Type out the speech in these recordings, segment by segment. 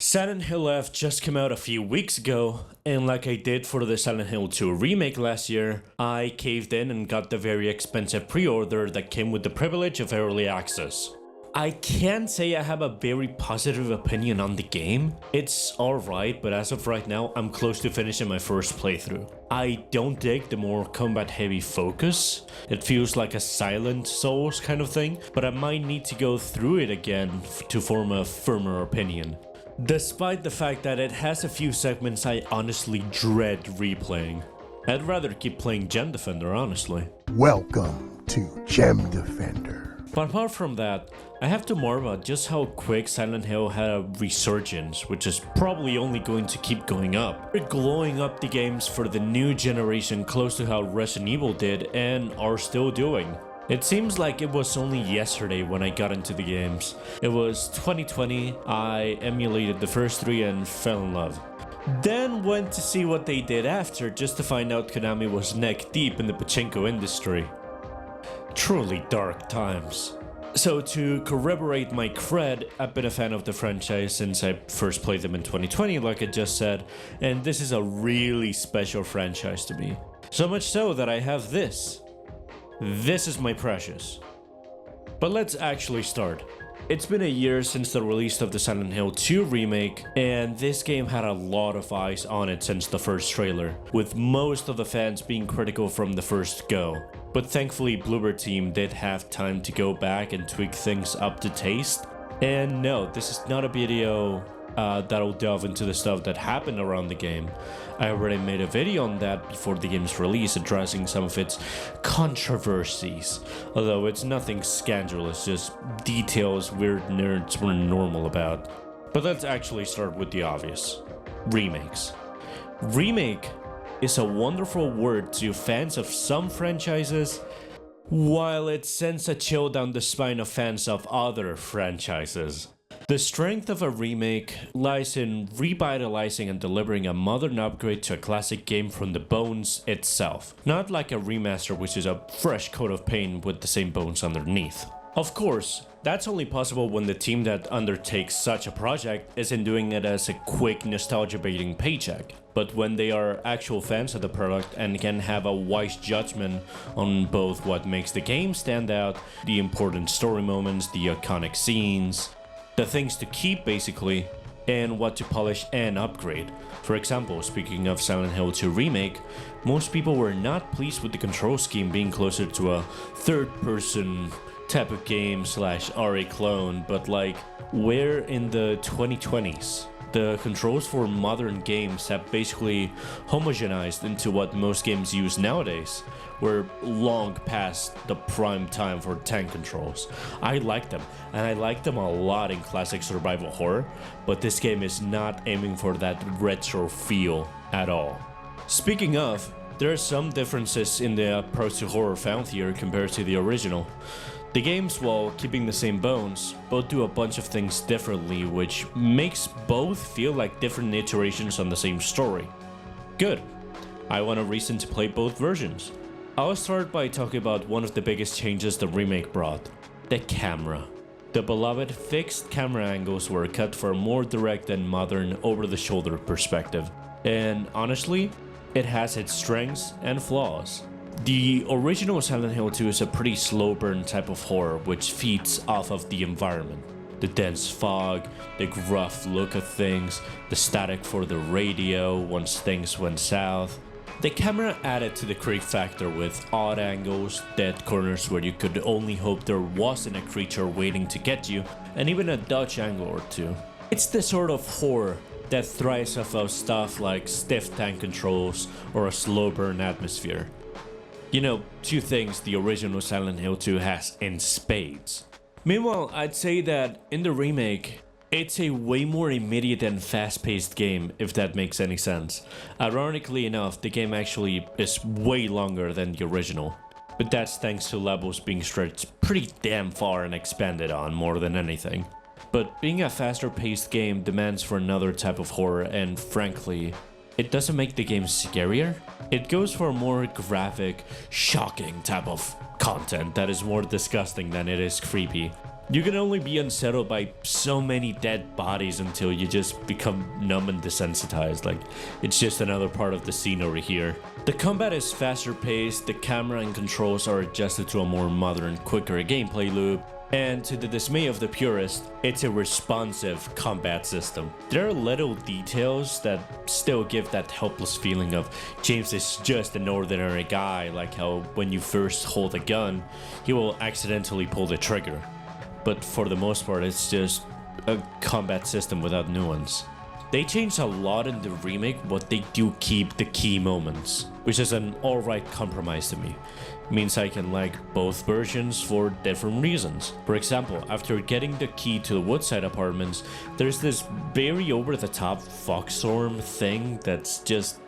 Silent Hill F just came out a few weeks ago, and like I did for the Silent Hill 2 remake last year, I caved in and got the very expensive pre-order that came with the privilege of early access. I can't say I have a very positive opinion on the game. It's alright, but as of right now, I'm close to finishing my first playthrough. I don't dig the more combat heavy focus. It feels like a Silent Souls kind of thing, but I might need to go through it again to form a firmer opinion. Despite the fact that it has a few segments I honestly dread replaying. I'd rather keep playing Gem Defender, honestly. Welcome to Gem Defender. But apart from that, I have to marvel at just how quick Silent Hill had a resurgence, which is probably only going to keep going up. They're glowing up the games for the new generation close to how Resident Evil did and are still doing. It seems like it was only yesterday when I got into the games. It was 2020, I emulated the first three and fell in love. Then went to see what they did after just to find out Konami was neck deep in the pachinko industry. Truly dark times. So to corroborate my cred, I've been a fan of the franchise since I first played them in 2020 like I just said, and this is a really special franchise to me. So much so that I have this. This is my precious. But let's actually start. It's been a year since the release of the Silent Hill 2 remake, and this game had a lot of eyes on it since the first trailer, with most of the fans being critical from the first go. But thankfully Bloober Team did have time to go back and tweak things up to taste. And no, this is not a video that'll delve into the stuff that happened around the game. I already made a video on that before the game's release, addressing some of its controversies. Although it's nothing scandalous, just details weird nerds were normal about. But let's actually start with the obvious. Remakes. Remake is a wonderful word to fans of some franchises, while it sends a chill down the spine of fans of other franchises. The strength of a remake lies in revitalizing and delivering a modern upgrade to a classic game from the bones itself, not like a remaster which is a fresh coat of paint with the same bones underneath. Of course, that's only possible when the team that undertakes such a project isn't doing it as a quick nostalgia-baiting paycheck, but when they are actual fans of the product and can have a wise judgment on both what makes the game stand out, the important story moments, the iconic scenes, the things to keep basically, and what to polish and upgrade. For example, speaking of Silent Hill 2 Remake, most people were not pleased with the control scheme being closer to a third-person type of game / RA clone, but like, where in the 2020s? The controls for modern games have basically homogenized into what most games use nowadays. We're long past the prime time for tank controls. I like them, and I like them a lot in classic survival horror, but this game is not aiming for that retro feel at all. Speaking of, there are some differences in the approach to horror found here compared to the original. The games, while keeping the same bones, both do a bunch of things differently, which makes both feel like different iterations on the same story. Good. I want a reason to play both versions. I'll start by talking about one of the biggest changes the remake brought: the camera. The beloved fixed camera angles were cut for a more direct and modern over-the-shoulder perspective. And honestly, it has its strengths and flaws. The original Silent Hill 2 is a pretty slow burn type of horror which feeds off of the environment. The dense fog, the gruff look of things, the static for the radio once things went south. The camera added to the creep factor with odd angles, dead corners where you could only hope there wasn't a creature waiting to get you, and even a dodge angle or two. It's the sort of horror that thrives off of stuff like stiff tank controls or a slow burn atmosphere. You know, two things the original Silent Hill 2 has in spades. Meanwhile, I'd say that in the remake, it's a way more immediate and fast-paced game, if that makes any sense. Ironically enough, the game actually is way longer than the original, but that's thanks to levels being stretched pretty damn far and expanded on more than anything. But being a faster-paced game demands for another type of horror, and frankly, it doesn't make the game scarier. It goes for a more graphic, shocking type of content that is more disgusting than it is creepy. You can only be unsettled by so many dead bodies until you just become numb and desensitized, like it's just another part of the scenery here. The combat is faster paced, the camera and controls are adjusted to a more modern, quicker gameplay loop, and to the dismay of the purist, it's a responsive combat system. There are little details that still give that helpless feeling of James is just an ordinary guy, like how when you first hold a gun, he will accidentally pull the trigger. But for the most part, it's just a combat system without nuance. They changed a lot in the remake, but they do keep the key moments, which is an alright compromise to me. It means I can like both versions for different reasons. For example, after getting the key to the Woodside apartments, there's this very over-the-top Foxstorm thing that's just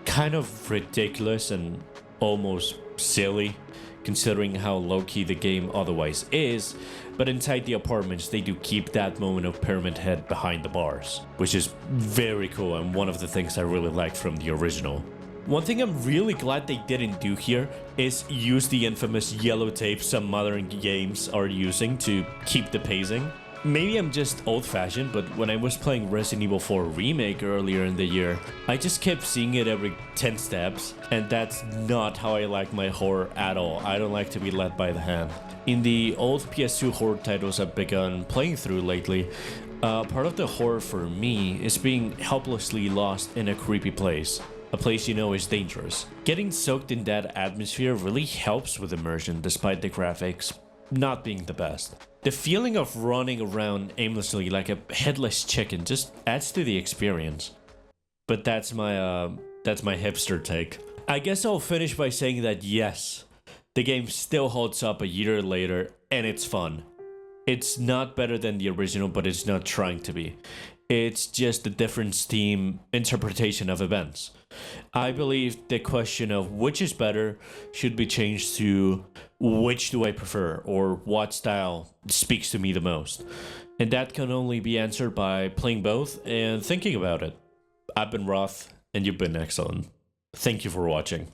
kind of ridiculous and almost silly, considering how low-key the game otherwise is, but inside the apartments they do keep that moment of Pyramid Head behind the bars, which is very cool and one of the things I really liked from the original. One thing I'm really glad they didn't do here is use the infamous yellow tape some modern games are using to keep the pacing. Maybe I'm just old-fashioned, but when I was playing Resident Evil 4 Remake earlier in the year, I just kept seeing it every 10 steps, and that's not how I like my horror at all. I don't like to be led by the hand. In the old PS2 horror titles I've begun playing through lately, part of the horror for me is being helplessly lost in a creepy place. A place you know is dangerous. Getting soaked in that atmosphere really helps with immersion despite the graphics not being the best. The feeling of running around aimlessly like a headless chicken just adds to the experience. But that's my hipster take. I guess I'll finish by saying that yes, the game still holds up a year later and it's fun. It's not better than the original, but it's not trying to be. It's just a different Steam interpretation of events. I believe the question of which is better should be changed to which do I prefer or what style speaks to me the most. And that can only be answered by playing both and thinking about it. I've been Roth and you've been excellent. Thank you for watching.